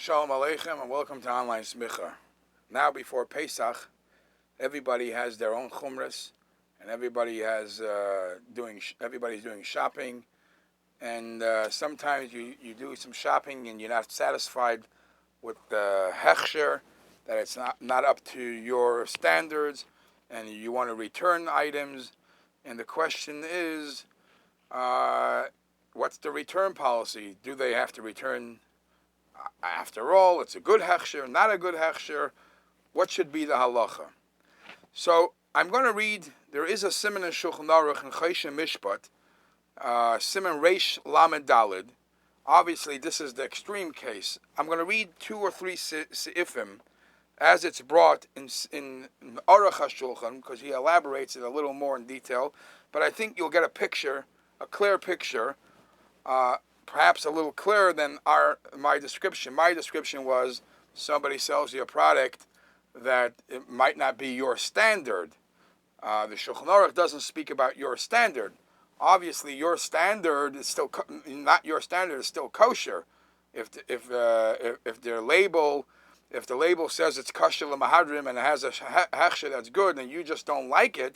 Shalom Aleichem and welcome to Online Smicha. Now before Pesach, everybody has their own chumras, and everybody's doing shopping, and sometimes you do some shopping and you're not satisfied with the hechsher, that it's not up to your standards, and you want to return items, and the question is, what's the return policy? Do they have to return? After all, it's a good hechsher, not a good hechsher. What should be the halacha? So I'm going to read. There is a siman in Shulchan Aruch in Choshen Mishpat, siman Reish Lamed Dalid. Obviously, this is the extreme case. I'm going to read 2 or 3 seifim as it's brought in Aruch HaShulchan, because he elaborates it a little more in detail. But I think you'll get a clear picture. Perhaps a little clearer than my description. My description was somebody sells you a product that it might not be your standard. The Shulchan Aruch doesn't speak about your standard. Obviously, your standard is still not your standard. Is still kosher. If the label says it's kosher l'mahadrim and it has a hechsher that's good, and you just don't like it,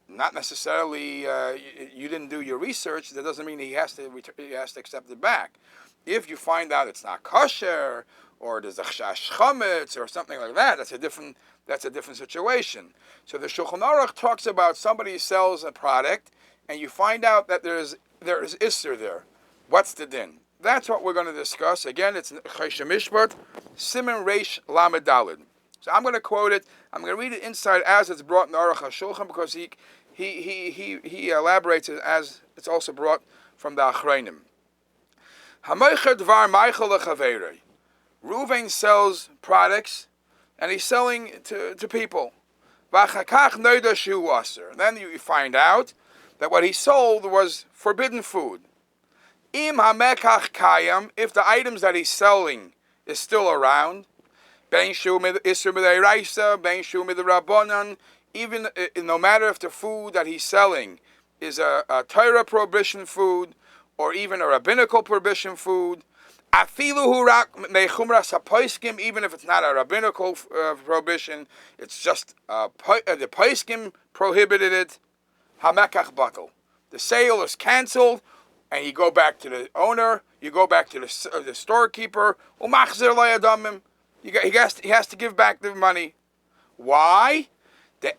not necessarily you didn't do your research. That doesn't mean he has to accept it back. If you find out it's not kosher, or there's a chash chametz or something like that, that's a different situation. So the Shulchan Aruch talks about somebody sells a product and you find out that there is isser there. What's the din? That's what we're going to discuss. Again, it's Choshen Mishpat, siman Reish Lamed Dalid. So I'm going to quote it. I'm going to read it inside as it's brought in Aruch HaShulchan, because he elaborates it as it's also brought from the Achreinim. Hamoicher dvar meichel lechaverei. Reuven sells products, and he's selling to people. V'achakach noida shu aser. Then you find out that what he sold was forbidden food. Im hamekach kayam. If the items that he's selling is still around, ben shu isur mid'oraisa, ben shu midrabanan. Even no matter if the food that he's selling is a Torah prohibition food, or even a rabbinical prohibition food, even if it's not a rabbinical prohibition, it's just the poskim prohibited it. Hamekach batal. The sale is canceled, and you go back to the owner, you go back to the storekeeper. He has to give back the money. Why? There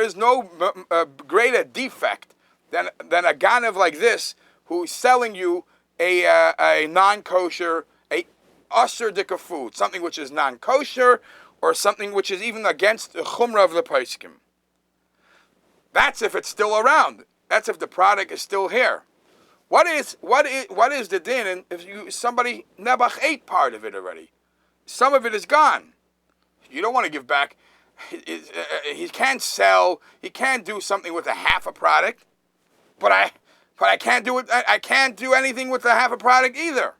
is no greater defect than a ganav like this, who's selling you a non-kosher, a usher dika food, something which is non-kosher, or something which is even against the chumrah of the poskim. That's if it's still around. That's if the product is still here. What is the din if somebody Nebuch ate part of it already? Some of it is gone. You don't want to give back. He can't sell. He can't do something with a half a product. But I can't do it. I can't do anything with the half a product either.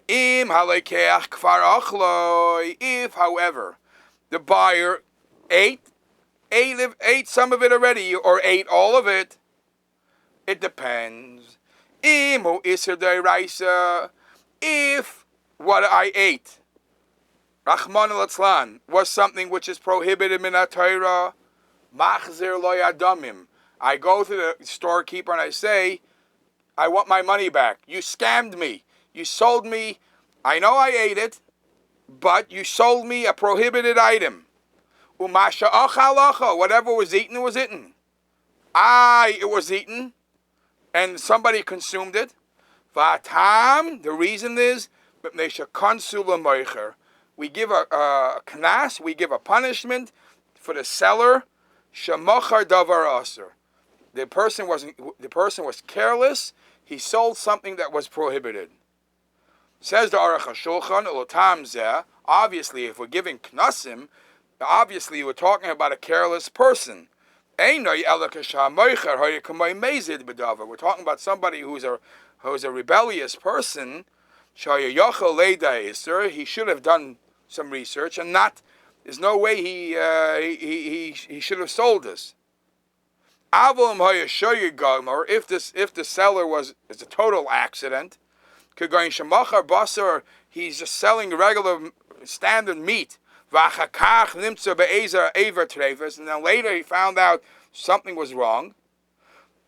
If, however, the buyer ate some of it already, or ate all of it, it depends. If what I ate, Rachman al-Atzlan, was something which is prohibited min ha-Torah, machzir lo yadamim. I go to the storekeeper and I say, I want my money back. You scammed me. You sold me. I know I ate it, but you sold me a prohibited item. Umasha achalacha. Whatever was eaten was eaten. It was eaten, and somebody consumed it. Vatam. The reason is, we give a knas, we give a punishment for the seller. Shemochar davar aser. The person was careless. He sold something that was prohibited. Says the Aruch HaShulchan, ulotam zeh. Obviously, if we're giving knasim, obviously we're talking about a careless person. We're talking about somebody who's a rebellious person. He should have done some research, and there's no way he should have sold this. Or if the seller is a total accident, Kegoin shemachar basar, he's just selling regular standard meat. V'achakach nimtza be'ezer aver treifas, and then later he found out something was wrong,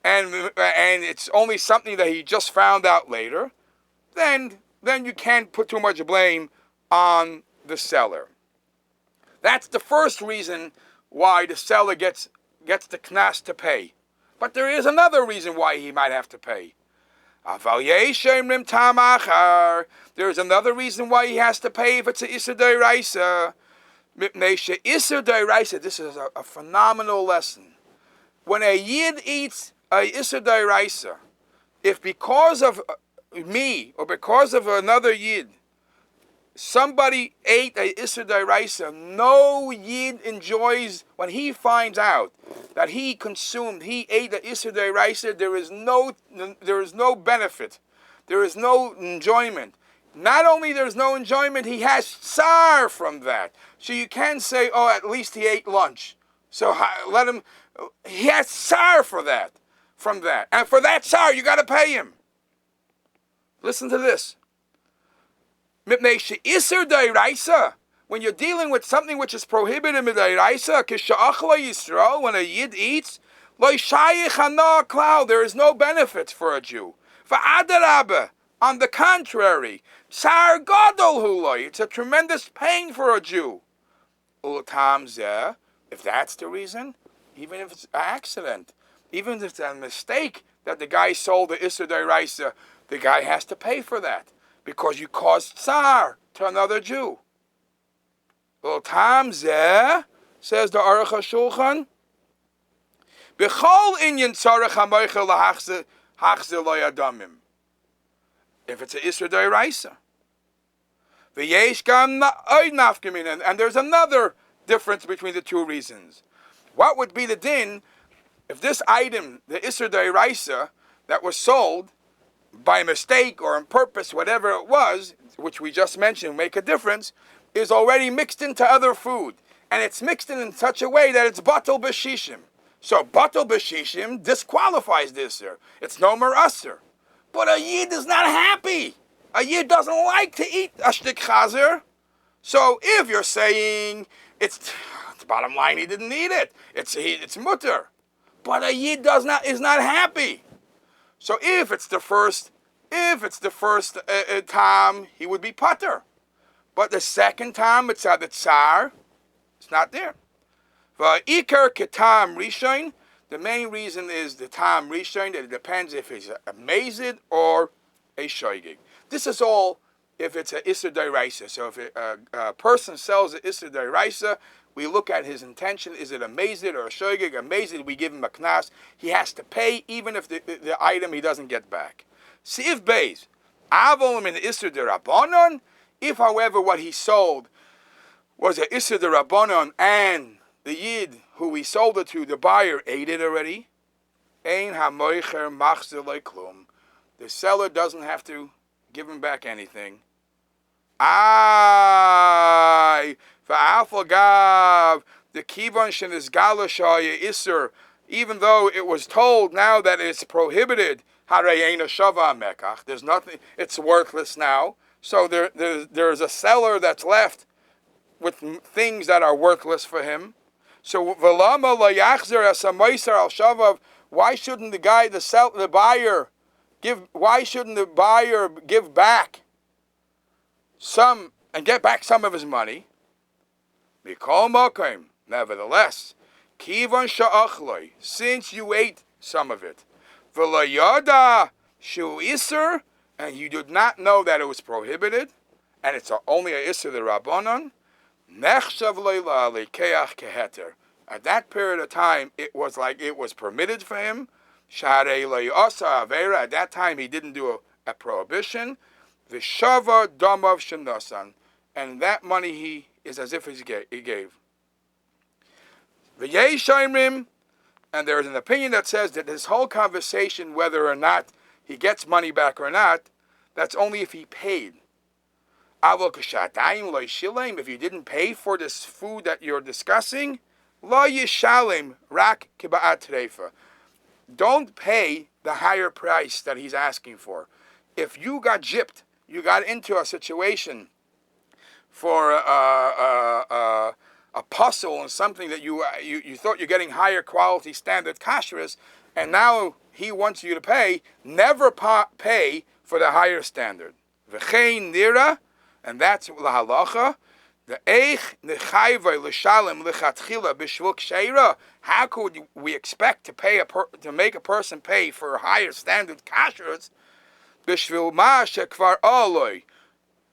and it's only something that he just found out later. Then you can't put too much blame on the seller. That's the first reason why the seller gets the knas to pay. But there is another reason why he might have to pay. There's another reason why he has to pay if it's an Isser D'Oraisa. Isser D'Oraisa, this is a phenomenal lesson. When a Yid eats a Isser D'Oraisa, if because of me or because of another Yid, somebody ate a Isser D'Oraisa, no Yid enjoys, when he finds out that he ate a Isser D'Oraisa, there is no benefit, there is no enjoyment. Not only there's no enjoyment, he has tsar from that. So you can't say, oh, at least he ate lunch. So let him, he has tsar from that. And for that tsar, you got to pay him. Listen to this. Isser D'Oraisa, when you're dealing with something which is prohibited D'Oraisa, Kisha'achla Yisrael, when a Yid eats, Lo Shayich Hana Klal, there is no benefit for a Jew. V'adarabah, on the contrary, Tsar Gadol Huloi, it's a tremendous pain for a Jew. Ulatam Zeh, if that's the reason, even if it's an accident, even if it's a mistake that the guy sold the Isser D'Oraisa, the guy has to pay for that. Because you caused tsar to another Jew. Tam zeh, says the Aruch HaShulchan, B'chol inyan tzarech hamoichel lahachze lo yadamim. If it's an Isser D'Oraisa. V'yesh gam oid nafkamin, and there's another difference between the two reasons. What would be the din if this item, the Isser D'Oraisa, that was sold by mistake or on purpose, whatever it was, which we just mentioned, make a difference, is already mixed into other food. And it's mixed in such a way that it's batal b'shishim. So batal b'shishim disqualifies this, sir. It's no more usser. But a Yid is not happy. A Yid doesn't like to eat a shtik chazer. So if you're saying it's the bottom line, he didn't eat it. It's mutter. But a Yid is not happy. So if it's the first time, he would be pater. But the second time, it's the tsar, it's not there. Va'ikar ketam rishon, the main reason is the tam rishon, that it depends if it's a mazid or a shoygig. This is all if it's a Isser D'Oraisa. So if a person sells a Isser D'Oraisa, we look at his intention. Is it a mazid or a shoygig? A mazid, we give him a knas. He has to pay even if the item he doesn't get back. See if beis avol in Isser D'Rabbanon. If, however, what he sold was a Isser D'Rabbanon and the Yid who he sold it to, the buyer, ate it already, ein hamoicher machzir leklum. The seller doesn't have to give him back anything. V'afal the kivon shenis galashaya isser, even though it was told now that it's prohibited, harayena shava mekach. There's nothing. It's worthless now. So there's a seller that's left with things that are worthless for him. So v'lama la yachzer asamoiser al shavav. Why shouldn't the buyer give back some and get back some of his money? Mikol mokim. Nevertheless, kivon sha'achloi, since you ate some of it, v'layada shu iser, and you did not know that it was prohibited, and it's only a iser the rabbanon, nechshav leila lekeach keheter. At that period of time, it was like it was permitted for him. Sharei le'asa avera. At that time, he didn't do a prohibition. V'shava damav shenasan, and that money he is as if he gave. V'yesh, and there is an opinion that says that this whole conversation, whether or not he gets money back or not, that's only if he paid. If you didn't pay for this food that you're discussing, lo yishalem rak kiba'at treifa. Don't pay the higher price that he's asking for. if you got gypped, you got into a situation for a puzzle and something that you thought you're getting higher quality standard kashrus, and now he wants you to pay, never pay for the higher standard. V'chein nira, and that's lahalacha. The eich nechayvay l'shalem lechatchila b'shvul ksheira. How could we expect to make a person pay for a higher standard kashrus b'shvul ma shekvar aloi,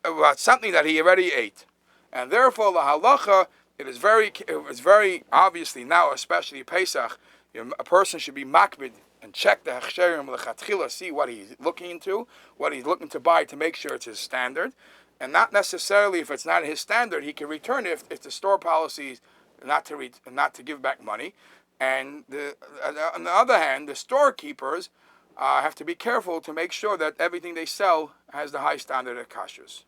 about something that he already ate? And therefore, the halacha, it is very obviously now, especially Pesach, a person should be makbid and check the hechsherim lechatchila, see what he's looking into, what he's looking to buy, to make sure it's his standard, and not necessarily if it's not his standard, he can return it if the store policy is not to give back money. And on the other hand, the storekeepers have to be careful to make sure that everything they sell has the high standard of kashrus.